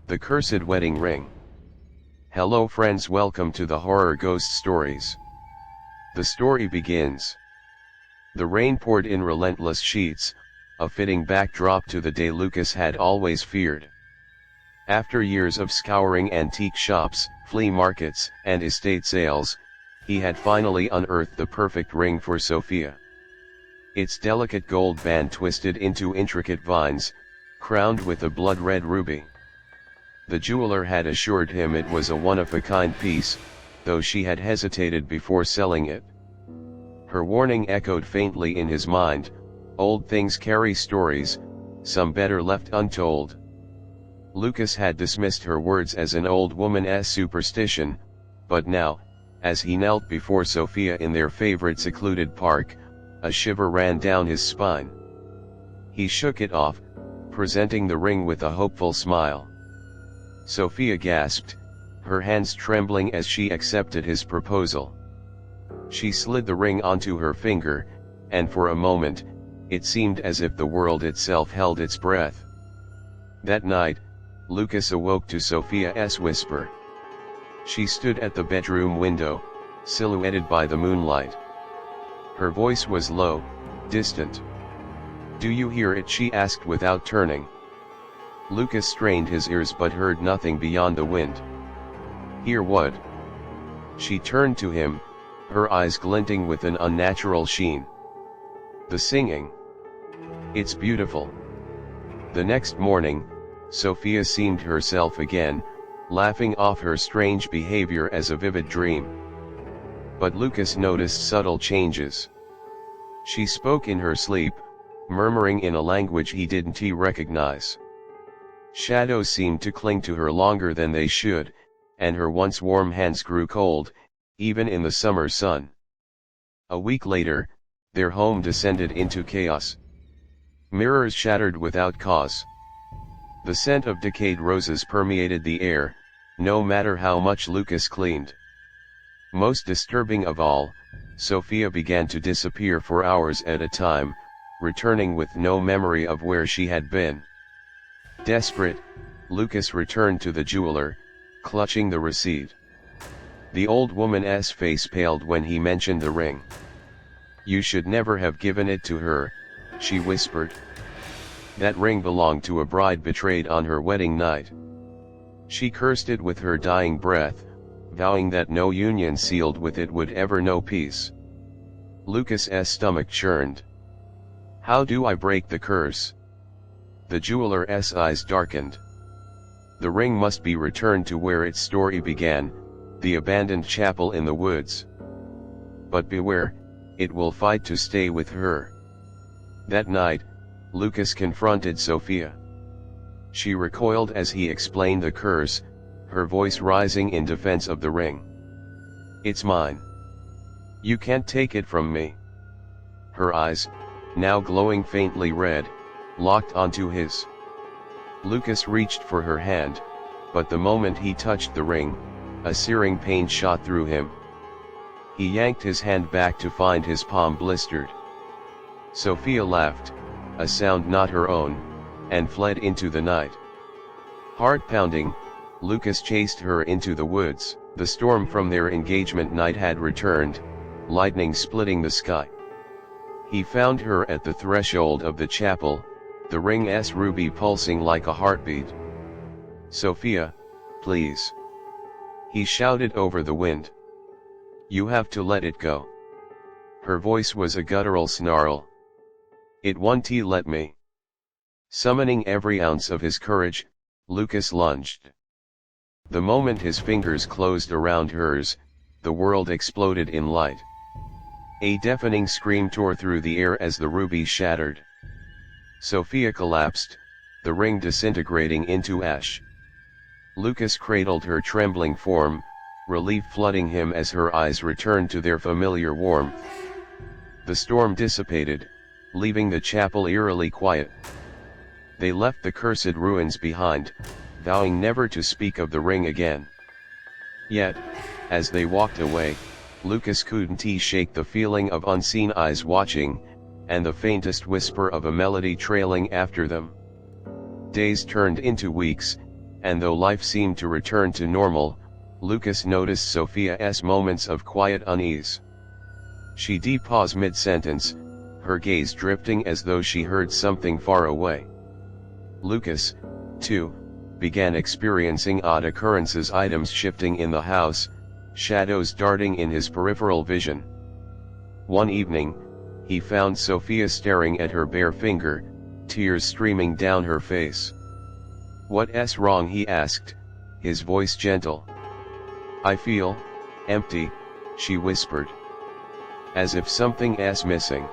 The Cursed Wedding Ring. Hello friends, welcome to the Horror Ghost Stories. The story begins. The rain poured in relentless sheets, a fitting backdrop to the day Lucas had always feared. After years of scouring antique shops, flea markets, and estate sales, he had finally unearthed the perfect ring for Sophia. Its delicate gold band twisted into intricate vines, crowned with a blood-red ruby. The jeweler had assured him it was a one-of-a-kind piece, though she had hesitated before selling it. Her warning echoed faintly in his mind, old things carry stories, some better left untold. Lucas had dismissed her words as an old woman's superstition, but now, as he knelt before Sophia in their favorite secluded park, a shiver ran down his spine. He shook it off, presenting the ring with a hopeful smile. Sophia gasped, her hands trembling as she accepted his proposal. She slid the ring onto her finger, and for a moment, it seemed as if the world itself held its breath. That night, Lucas awoke to Sophia's whisper. She stood at the bedroom window, silhouetted by the moonlight. Her voice was low, distant. "Do you hear it?" she asked without turning. Lucas strained his ears but heard nothing beyond the wind. "Hear what?" She turned to him, her eyes glinting with an unnatural sheen. "The singing. It's beautiful." The next morning, Sophia seemed herself again, laughing off her strange behavior as a vivid dream. But Lucas noticed subtle changes. She spoke in her sleep, murmuring in a language he didn't recognize. Shadows seemed to cling to her longer than they should, and her once warm hands grew cold, even in the summer sun. A week later, their home descended into chaos. Mirrors shattered without cause. The scent of decayed roses permeated the air, no matter how much Lucas cleaned. Most disturbing of all, Sophia began to disappear for hours at a time, returning with no memory of where she had been. Desperate, Lucas returned to the jeweler, clutching the receipt. The old woman's face paled when he mentioned the ring. "You should never have given it to her," she whispered. "That ring belonged to a bride betrayed on her wedding night." She cursed it with her dying breath, vowing that no union sealed with it would ever know peace. Lucas's stomach churned. "How do I break the curse?" The jeweler's eyes darkened. "The ring must be returned to where its story began, the abandoned chapel in the woods. But beware, it will fight to stay with her." That night, Lucas confronted Sophia. She recoiled as he explained the curse, her voice rising in defense of the ring. "It's mine. You can't take it from me." Her eyes, now glowing faintly red, locked onto his. Lucas reached for her hand, but the moment he touched the ring, a searing pain shot through him. He yanked his hand back to find his palm blistered. Sophia laughed, a sound not her own, and fled into the night. Heart pounding, Lucas chased her into the woods. The storm from their engagement night had returned, lightning splitting the sky. He found her at the threshold of the chapel, the ring's ruby pulsing like a heartbeat. "Sophia, please," he shouted over the wind. "You have to let it go." Her voice was a guttural snarl. "It won't let me." Summoning every ounce of his courage, Lucas lunged. The moment his fingers closed around hers, the world exploded in light. A deafening scream tore through the air as the ruby shattered. Sophia collapsed, the ring disintegrating into ash. Lucas cradled her trembling form, relief flooding him as her eyes returned to their familiar warmth. The storm dissipated, leaving the chapel eerily quiet. They left the cursed ruins behind, vowing never to speak of the ring again. Yet, as they walked away, Lucas couldn't shake the feeling of unseen eyes watching, and the faintest whisper of a melody trailing after them. Days turned into weeks, and though life seemed to return to normal, Lucas noticed Sophia's moments of quiet unease. She deep paused mid-sentence, her gaze drifting as though she heard something far away. Lucas, too, began experiencing odd occurrences, items shifting in the house, shadows darting in his peripheral vision. One evening, he found Sophia staring at her bare finger, tears streaming down her face. "What's wrong?" he asked, his voice gentle. "I feel empty," she whispered. "As if something's missing."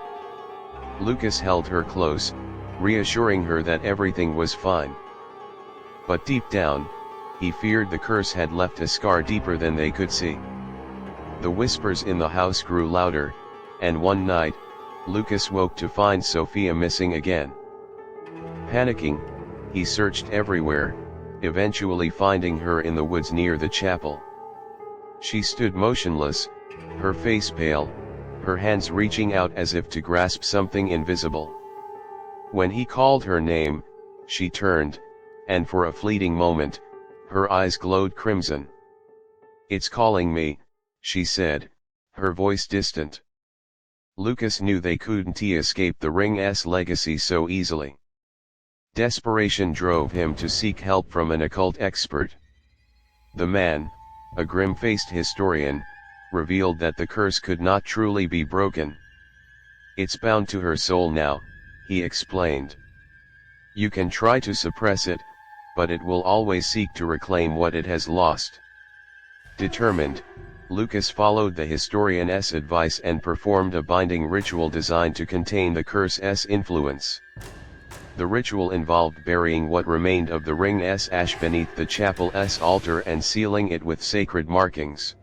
Lucas held her close, reassuring her that everything was fine. But deep down, he feared the curse had left a scar deeper than they could see. The whispers in the house grew louder, and one night, Lucas woke to find Sophia missing again. Panicking, he searched everywhere, eventually finding her in the woods near the chapel. She stood motionless, her face pale, her hands reaching out as if to grasp something invisible. When he called her name, she turned, and for a fleeting moment, her eyes glowed crimson. "It's calling me," she said, her voice distant. Lucas knew they couldn't escape the ring's legacy so easily. Desperation drove him to seek help from an occult expert. The man, a grim-faced historian, revealed that the curse could not truly be broken. "It's bound to her soul now," he explained. "You can try to suppress it, but it will always seek to reclaim what it has lost." Determined, Lucas followed the historian's advice and performed a binding ritual designed to contain the curse's influence. The ritual involved burying what remained of the ring's ash beneath the chapel's altar and sealing it with sacred markings.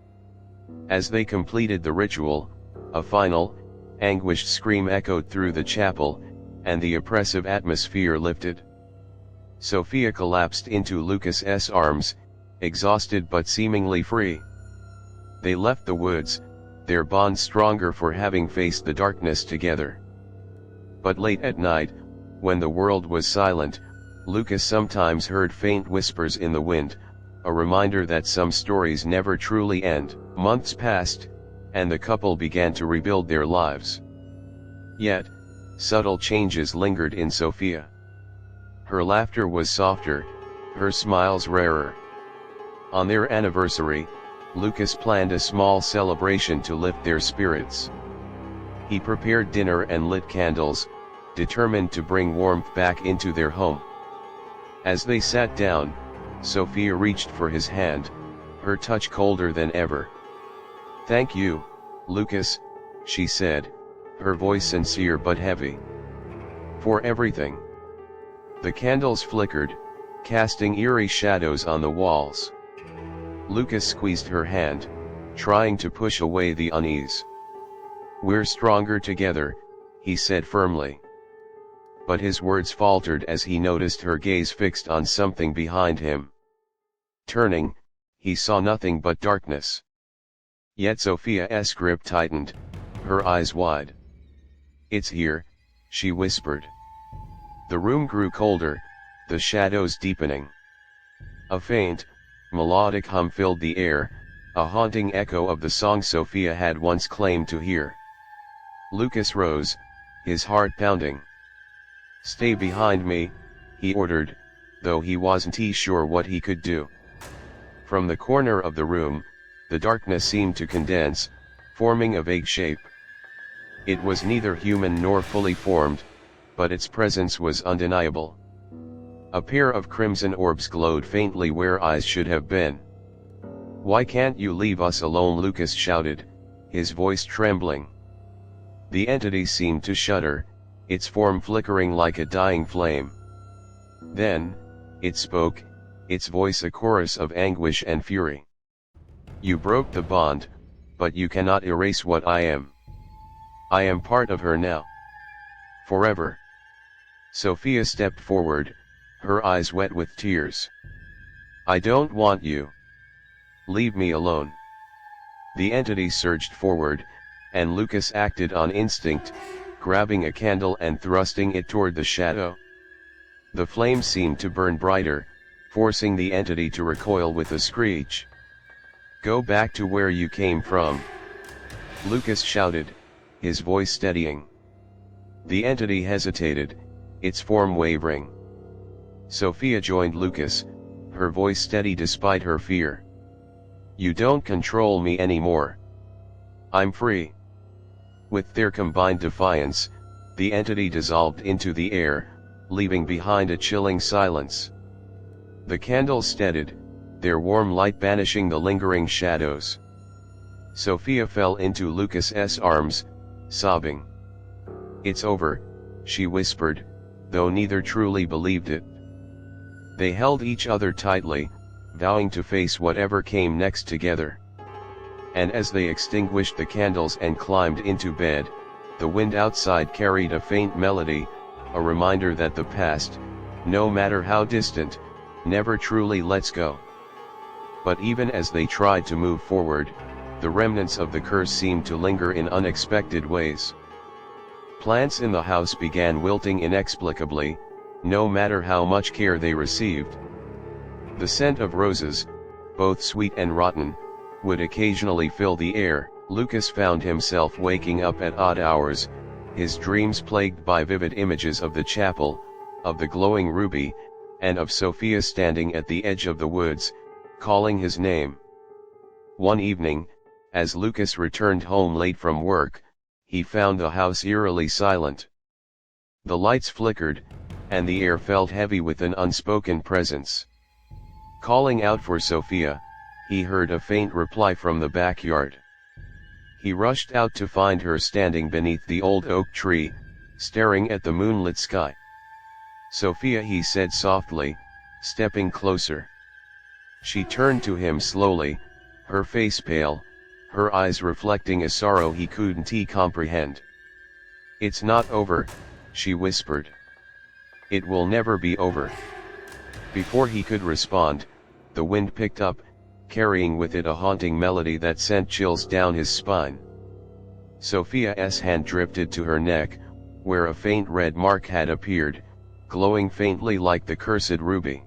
As they completed the ritual, a final, anguished scream echoed through the chapel, and the oppressive atmosphere lifted. Sophia collapsed into Lucas's arms, exhausted but seemingly free. They left the woods, their bond stronger for having faced the darkness together. But late at night, when the world was silent, Lucas sometimes heard faint whispers in the wind, a reminder that some stories never truly end. Months passed, and the couple began to rebuild their lives. Yet, subtle changes lingered in Sophia. Her laughter was softer, her smiles rarer. On their anniversary, Lucas planned a small celebration to lift their spirits. He prepared dinner and lit candles, determined to bring warmth back into their home. As they sat down, Sophia reached for his hand, her touch colder than ever. "Thank you, Lucas," she said, her voice sincere but heavy. "For everything." The candles flickered, casting eerie shadows on the walls. Lucas squeezed her hand, trying to push away the unease. "We're stronger together," he said firmly. But his words faltered as he noticed her gaze fixed on something behind him. Turning, he saw nothing but darkness. Yet Sophia's grip tightened, her eyes wide. "It's here," she whispered. The room grew colder, the shadows deepening. A faint, melodic hum filled the air, a haunting echo of the song Sophia had once claimed to hear. Lucas rose, his heart pounding. "Stay behind me," he ordered, though he wasn't sure what he could do. From the corner of the room, the darkness seemed to condense, forming a vague shape. It was neither human nor fully formed, but its presence was undeniable. A pair of crimson orbs glowed faintly where eyes should have been. "Why can't you leave us alone?" Lucas shouted, his voice trembling. The entity seemed to shudder, its form flickering like a dying flame. Then, it spoke, its voice a chorus of anguish and fury. "You broke the bond, but you cannot erase what I am. I am part of her now. Forever." Sophia stepped forward, her eyes wet with tears. "I don't want you. Leave me alone." The entity surged forward, and Lucas acted on instinct, grabbing a candle and thrusting it toward the shadow. The flame seemed to burn brighter, forcing the entity to recoil with a screech. "Go back to where you came from," Lucas shouted, his voice steadying. The entity hesitated, its form wavering. Sophia joined Lucas, her voice steady despite her fear. "You don't control me anymore. I'm free." With their combined defiance, the entity dissolved into the air, leaving behind a chilling silence. The candles steadied, their warm light banishing the lingering shadows. Sophia fell into Lucas's arms, sobbing. "It's over," she whispered, though neither truly believed it. They held each other tightly, vowing to face whatever came next together. And as they extinguished the candles and climbed into bed, the wind outside carried a faint melody, a reminder that the past, no matter how distant, never truly lets go. But even as they tried to move forward, the remnants of the curse seemed to linger in unexpected ways. Plants in the house began wilting inexplicably, no matter how much care they received. The scent of roses, both sweet and rotten, would occasionally fill the air. Lucas found himself waking up at odd hours, his dreams plagued by vivid images of the chapel, of the glowing ruby, and of Sophia standing at the edge of the woods, calling his name. One evening, as Lucas returned home late from work, he found the house eerily silent. The lights flickered, and the air felt heavy with an unspoken presence. Calling out for Sophia, he heard a faint reply from the backyard. He rushed out to find her standing beneath the old oak tree, staring at the moonlit sky. "Sophia," he said softly, stepping closer. She turned to him slowly, her face pale, her eyes reflecting a sorrow he couldn't comprehend. "It's not over," she whispered. "It will never be over." Before he could respond, the wind picked up, carrying with it a haunting melody that sent chills down his spine. Sophia's hand drifted to her neck, where a faint red mark had appeared, glowing faintly like the cursed ruby.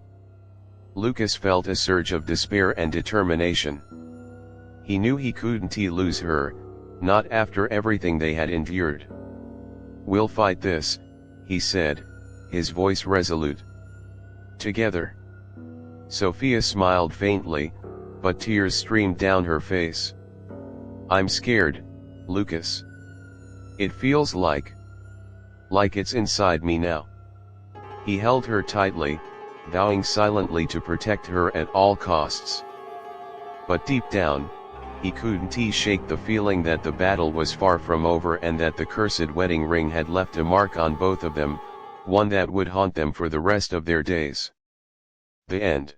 Lucas felt a surge of despair and determination. He knew he couldn't lose her, not after everything they had endured. "We'll fight this," he said, his voice resolute. "Together." Sophia smiled faintly, but tears streamed down her face. "I'm scared, Lucas. It feels like it's inside me now." He held her tightly, vowing silently to protect her at all costs. But deep down, he couldn't shake the feeling that the battle was far from over and that the cursed wedding ring had left a mark on both of them, one that would haunt them for the rest of their days. The end.